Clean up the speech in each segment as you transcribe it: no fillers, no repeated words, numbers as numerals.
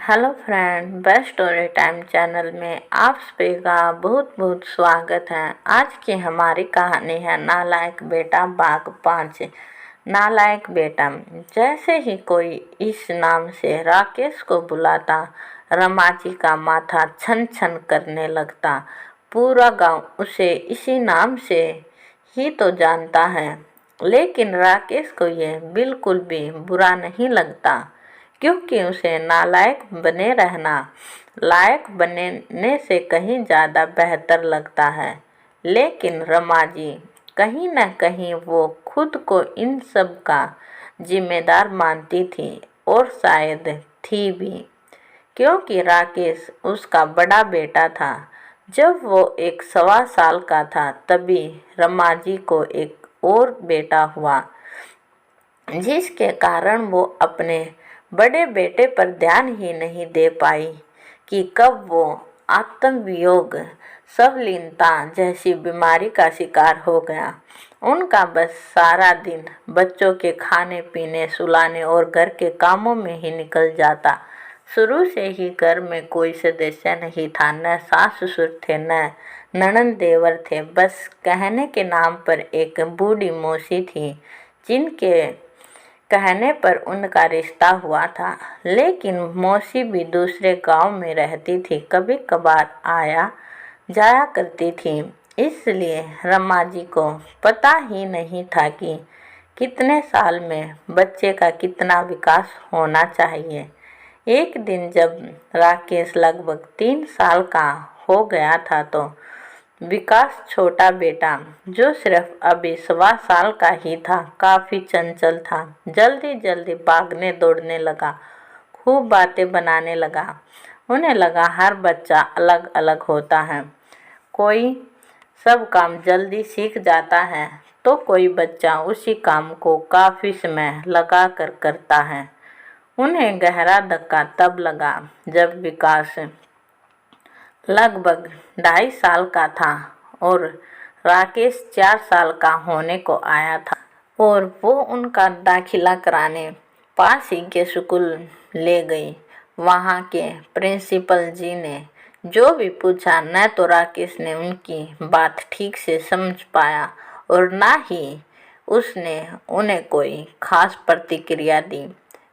Hello friend, best story time channel में आप सभी का बहुत बहुत स्वागत है। आज की हमारी कहानी है नालायक बेटा भाग 5। नालायक बेटा। जैसे ही कोई इस नाम से राकेश को बुलाता, रमाजी का माथा छन छन करने लगता। पूरा गांव उसे इसी नाम से ही तो जानता है, लेकिन राकेश को यह बिल्कुल भी बुरा नहीं लगता, क्योंकि उसे नालायक बने रहना लायक बनने से कहीं ज़्यादा बेहतर लगता है। लेकिन रमाजी कहीं न कहीं वो खुद को इन सब का जिम्मेदार मानती थी, और शायद थी भी, क्योंकि राकेश उसका बड़ा बेटा था। जब वो 1 सवा साल का था, तभी रमाजी को एक और बेटा हुआ, जिसके कारण वो अपने बड़े बेटे पर ध्यान ही नहीं दे पाई कि कब वो आत्मवियोग संलीनता जैसी बीमारी का शिकार हो गया। उनका बस सारा दिन बच्चों के खाने पीने, सुलाने और घर के कामों में ही निकल जाता। शुरू से ही घर में कोई सदस्य नहीं था, न सास ससुर थे, न ननंद देवर थे। बस कहने के नाम पर एक बूढ़ी मौसी थी, जिनके कहने पर उनका रिश्ता हुआ था। लेकिन मौसी भी दूसरे गांव में रहती थी, कभी कभार आया जाया करती थी, इसलिए रमाजी को पता ही नहीं था कि कितने साल में बच्चे का कितना विकास होना चाहिए। एक दिन जब राकेश लगभग 3 साल का हो गया था, तो विकास छोटा बेटा, जो सिर्फ अभी 1.25 साल का ही था, काफ़ी चंचल था। जल्दी जल्दी भागने दौड़ने लगा, खूब बातें बनाने लगा। उन्हें लगा हर बच्चा अलग अलग होता है, कोई सब काम जल्दी सीख जाता है, तो कोई बच्चा उसी काम को काफ़ी समय लगा कर करता है। उन्हें गहरा धक्का तब लगा जब विकास लगभग 2.5 साल का था और राकेश 4 साल का होने को आया था, और वो उनका दाखिला कराने पास ही के स्कूल ले गई। वहाँ के प्रिंसिपल जी ने जो भी पूछा, न तो राकेश ने उनकी बात ठीक से समझ पाया और ना ही उसने उन्हें कोई खास प्रतिक्रिया दी।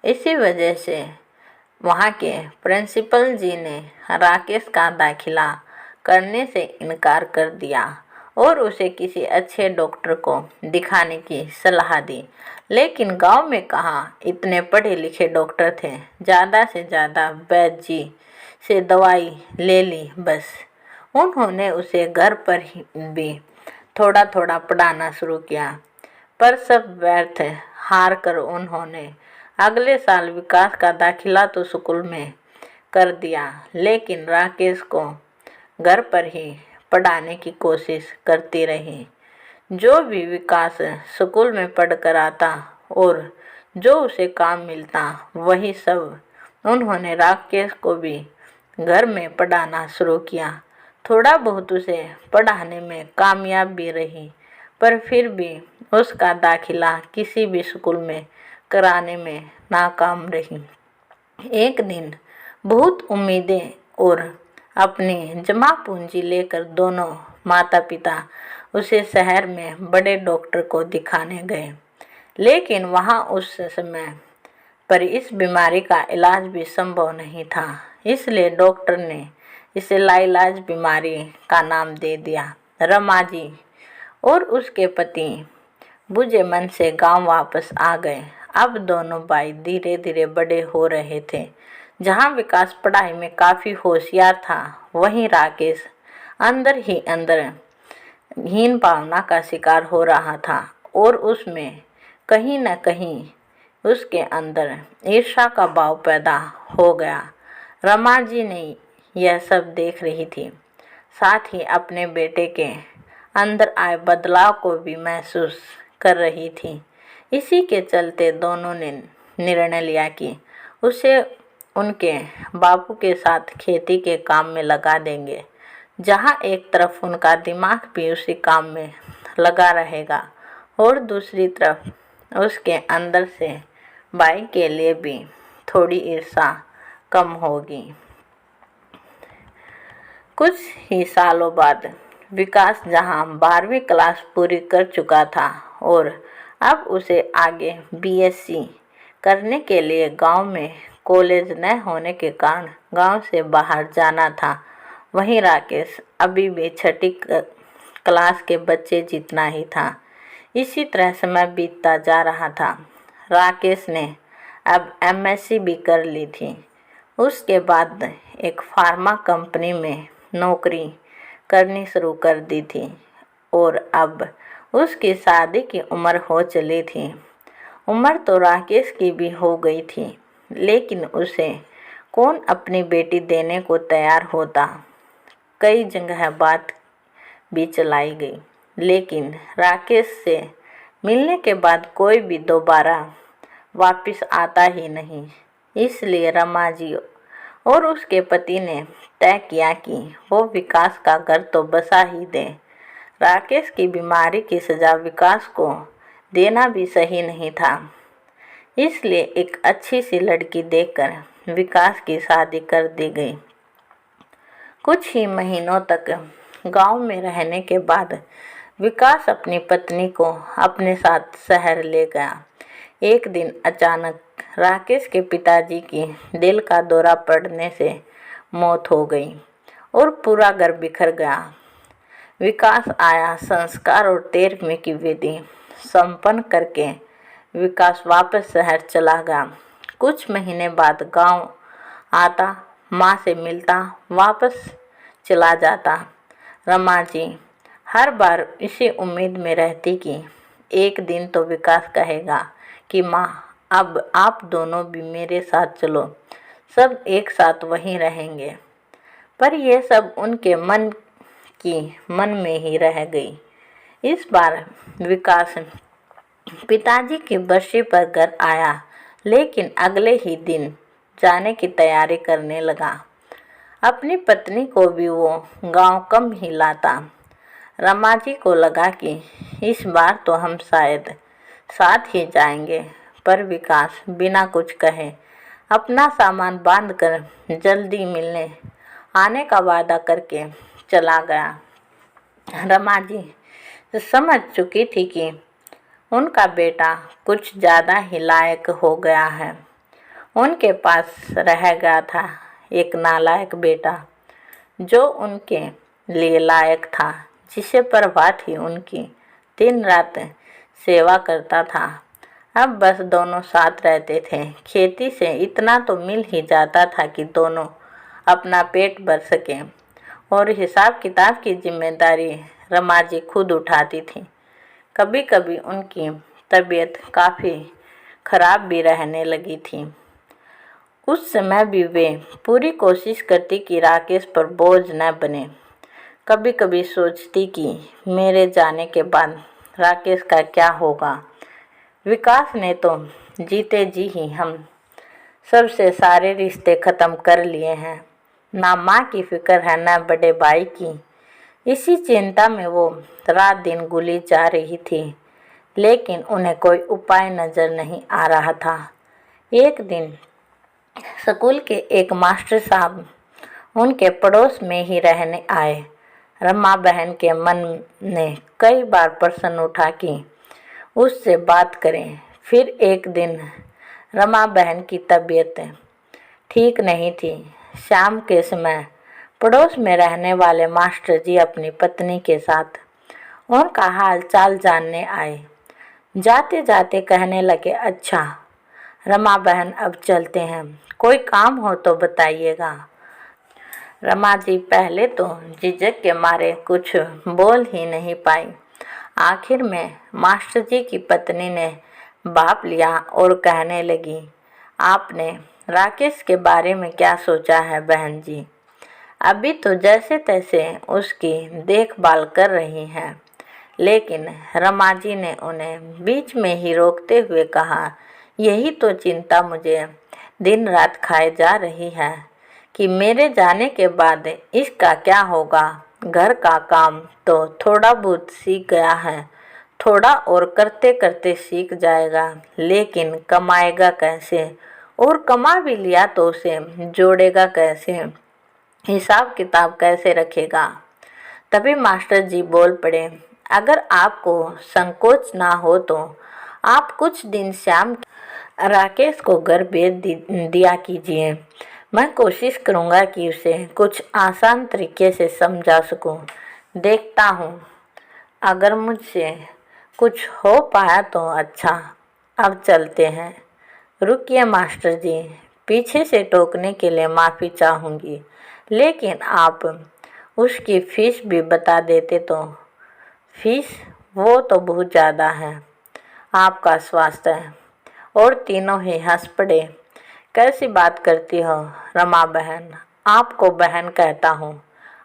इसी वजह से वहाँ के प्रिंसिपल जी ने राकेश का दाखिला करने से इनकार कर दिया और उसे किसी अच्छे डॉक्टर को दिखाने की सलाह दी। लेकिन गांव में कहाँ इतने पढ़े लिखे डॉक्टर थे, ज़्यादा से ज़्यादा वैद्य जी से दवाई ले ली बस। उन्होंने उसे घर पर ही भी थोड़ा थोड़ा पढ़ाना शुरू किया, पर सब व्यर्थ हार कर उन्होंने अगले साल विकास का दाखिला तो स्कूल में कर दिया, लेकिन राकेश को घर पर ही पढ़ाने की कोशिश करती रही। जो भी विकास स्कूल में पढ़ कर आता और जो उसे काम मिलता, वही सब उन्होंने राकेश को भी घर में पढ़ाना शुरू किया। थोड़ा बहुत उसे पढ़ाने में कामयाब भी रही, पर फिर भी उसका दाखिला किसी भी स्कूल में कराने में नाकाम रही। एक दिन बहुत उम्मीदें और अपनी जमा पूंजी लेकर दोनों माता पिता उसे शहर में बड़े डॉक्टर को दिखाने गए, लेकिन वहाँ उस समय पर इस बीमारी का इलाज भी संभव नहीं था। इसलिए डॉक्टर ने इसे लाइलाज बीमारी का नाम दे दिया। रमाजी और उसके पति बुझे मन से गांव वापस आ गए। अब दोनों भाई धीरे धीरे बड़े हो रहे थे। जहां विकास पढ़ाई में काफ़ी होशियार था, वहीं राकेश अंदर ही अंदर हीन भावना का शिकार हो रहा था, और उसमें कहीं न कहीं उसके अंदर ईर्ष्या का भाव पैदा हो गया। रमा जी ने यह सब देख रही थी, साथ ही अपने बेटे के अंदर आए बदलाव को भी महसूस कर रही थी। इसी के चलते दोनों ने निर्णय लिया कि उसे उनके बापू के साथ खेती के काम में लगा देंगे, जहां एक तरफ उनका दिमाग भी उसी काम में लगा रहेगा और दूसरी तरफ उसके अंदर से भाई के लिए भी थोड़ी ईर्ष्या कम होगी। कुछ ही सालों बाद विकास जहां 12वीं क्लास पूरी कर चुका था और अब उसे आगे बीएससी करने के लिए गांव में कॉलेज न होने के कारण गांव से बाहर जाना था, वहीं राकेश अभी भी छठी क्लास के बच्चे जितना ही था। इसी तरह समय बीतता जा रहा था। राकेश ने अब एमएससी भी कर ली थी। उसके बाद एक फार्मा कंपनी में नौकरी करनी शुरू कर दी थी और अब उसकी शादी की उम्र हो चली थी। उम्र तो राकेश की भी हो गई थी, लेकिन उसे कौन अपनी बेटी देने को तैयार होता। कई जगह बात भी चलाई गई, लेकिन राकेश से मिलने के बाद कोई भी दोबारा वापस आता ही नहीं। इसलिए रमा जी और उसके पति ने तय किया कि वो विकास का घर तो बसा ही दें। राकेश की बीमारी की सज़ा विकास को देना भी सही नहीं था, इसलिए एक अच्छी सी लड़की देखकर विकास की शादी कर दी गई। कुछ ही महीनों तक गांव में रहने के बाद विकास अपनी पत्नी को अपने साथ शहर ले गया। एक दिन अचानक राकेश के पिताजी की दिल का दौरा पड़ने से मौत हो गई और पूरा घर बिखर गया। विकास आया, संस्कार और 13वीं की विधि संपन्न करके विकास वापस शहर चला गया। कुछ महीने बाद गांव आता, माँ से मिलता, वापस चला जाता। रमा जी हर बार इसी उम्मीद में रहती कि एक दिन तो विकास कहेगा कि माँ अब आप दोनों भी मेरे साथ चलो, सब एक साथ वहीं रहेंगे। पर यह सब उनके मन में ही रह गई। इस बार विकास पिताजी की बरसी पर घर आया, लेकिन अगले ही दिन जाने की तैयारी करने लगा। अपनी पत्नी को भी वो गांव कम ही लाता। रमा जी को लगा कि इस बार तो हम शायद साथ ही जाएंगे, पर विकास बिना कुछ कहे अपना सामान बांधकर जल्दी मिलने आने का वादा करके चला गया। रमा जी समझ चुकी थी कि उनका बेटा कुछ ज़्यादा ही लायक हो गया है। उनके पास रह गया था एक नालायक बेटा, जो उनके लिए लायक था, जिसे परवाह ही उनकी दिन रात सेवा करता था। अब बस दोनों साथ रहते थे। खेती से इतना तो मिल ही जाता था कि दोनों अपना पेट भर सकें, और हिसाब किताब की जिम्मेदारी रमा जी खुद उठाती थी। कभी कभी उनकी तबीयत काफ़ी खराब भी रहने लगी थी। उस समय भी वे पूरी कोशिश करती कि राकेश पर बोझ न बने। कभी कभी सोचती कि मेरे जाने के बाद राकेश का क्या होगा। विकास ने तो जीते जी ही हम सबसे सारे रिश्ते ख़त्म कर लिए हैं। ना माँ की फिक्र है, ना बड़े भाई की। इसी चिंता में वो रात दिन गुली जा रही थी, लेकिन उन्हें कोई उपाय नज़र नहीं आ रहा था। एक दिन स्कूल के एक मास्टर साहब उनके पड़ोस में ही रहने आए। रमा बहन के मन ने कई बार प्रश्न उठा कि उससे बात करें। फिर एक दिन रमा बहन की तबीयत ठीक नहीं थी। शाम के समय पड़ोस में रहने वाले मास्टर जी अपनी पत्नी के साथ उनका हाल चाल जानने आए। जाते जाते कहने लगे, अच्छा रमा बहन अब चलते हैं, कोई काम हो तो बताइएगा। रमा जी पहले तो झिझक के मारे कुछ बोल ही नहीं पाई। आखिर में मास्टर जी की पत्नी ने भाप लिया और कहने लगी, आपने राकेश के बारे में क्या सोचा है बहन जी? अभी तो जैसे तैसे उसकी देखभाल कर रही हैं। लेकिन रमा जी ने उन्हें बीच में ही रोकते हुए कहा, यही तो चिंता मुझे दिन रात खाए जा रही है कि मेरे जाने के बाद इसका क्या होगा। घर का काम तो थोड़ा बहुत सीख गया है, थोड़ा और करते करते सीख जाएगा, लेकिन कमाएगा कैसे और कमा भी लिया तो उसे जोड़ेगा कैसे, हिसाब किताब कैसे रखेगा। तभी मास्टर जी बोल पड़े, अगर आपको संकोच ना हो तो आप कुछ दिन शाम राकेश को घर भेज दिया कीजिए। मैं कोशिश करूँगा कि उसे कुछ आसान तरीके से समझा सकूँ। देखता हूँ, अगर मुझसे कुछ हो पाया तो अच्छा। अब चलते हैं। रुकिए मास्टर जी, पीछे से टोकने के लिए माफ़ी चाहूँगी, लेकिन आप उसकी फ़ीस भी बता देते तो। फीस? वो तो बहुत ज़्यादा है। आपका स्वास्थ्य है। और तीनों ही हंस पड़े। कैसी बात करती हो रमा बहन, आपको बहन कहता हूँ।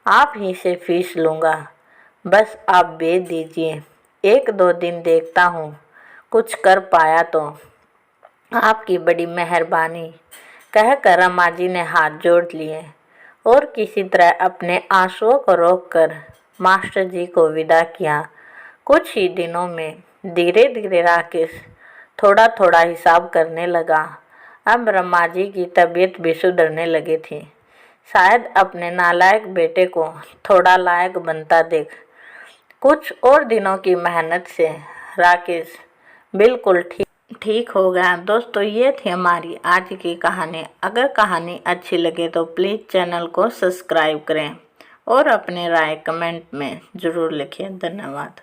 आप ही से फीस लूँगा, बस आप भेज दीजिए। 1-2 दिन देखता हूँ, कुछ कर पाया तो आपकी बड़ी मेहरबानी, कहकर रमा जी ने हाथ जोड़ लिए और किसी तरह अपने आंसुओं को रोककर मास्टर जी को विदा किया। कुछ ही दिनों में धीरे धीरे राकेश थोड़ा थोड़ा हिसाब करने लगा। अब रमा जी की तबीयत भी सुधरने लगी थी। शायद अपने नालायक बेटे को थोड़ा लायक बनता देख कुछ और दिनों की मेहनत से राकेश बिल्कुल ठीक हो गया। दोस्तों, ये थी हमारी आज की कहानी। अगर कहानी अच्छी लगे तो प्लीज़ चैनल को सब्सक्राइब करें और अपने राय कमेंट में ज़रूर लिखें। धन्यवाद।